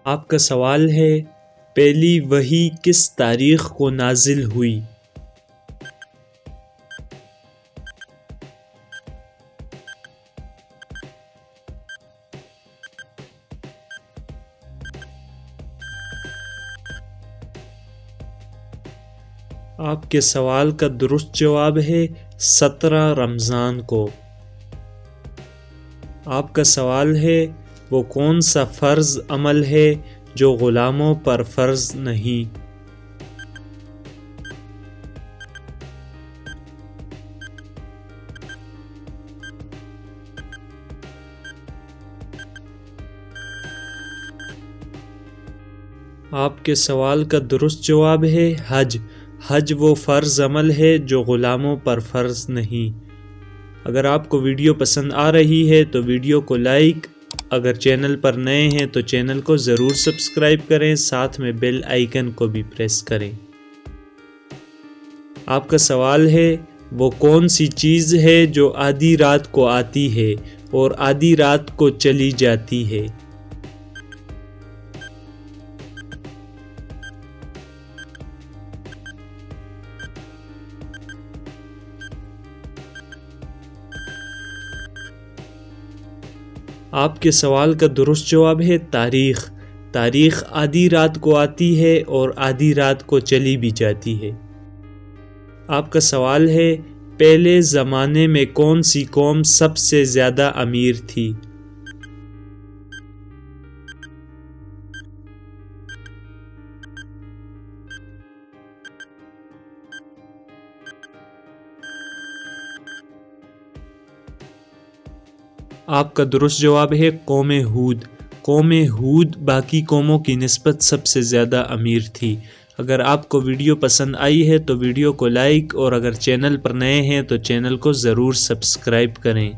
آپ کا سوال ہے پہلی وحی کس تاریخ کو نازل ہوئی؟ آپ کے سوال کا درست جواب ہے 17 رمضان کو۔ آپ کا سوال ہے وہ کون سا فرض عمل ہے جو غلاموں پر فرض نہیں؟ آپ کے سوال کا درست جواب ہے حج۔ حج وہ فرض عمل ہے جو غلاموں پر فرض نہیں۔ اگر آپ کو ویڈیو پسند آ رہی ہے تو ویڈیو کو لائک، اگر چینل پر نئے ہیں تو چینل کو ضرور سبسکرائب کریں، ساتھ میں بیل آئیکن کو بھی پریس کریں۔ آپ کا سوال ہے وہ کون سی چیز ہے جو آدھی رات کو آتی ہے اور آدھی رات کو چلی جاتی ہے؟ آپ کے سوال کا درست جواب ہے تاریخ۔ تاریخ آدھی رات کو آتی ہے اور آدھی رات کو چلی بھی جاتی ہے۔ آپ کا سوال ہے پہلے زمانے میں کون سی قوم سب سے زیادہ امیر تھی؟ آپ کا درست جواب ہے قوم ہود۔ قوم ہود باقی قوموں کی نسبت سب سے زیادہ امیر تھی۔ اگر آپ کو ویڈیو پسند آئی ہے تو ویڈیو کو لائک، اور اگر چینل پر نئے ہیں تو چینل کو ضرور سبسکرائب کریں۔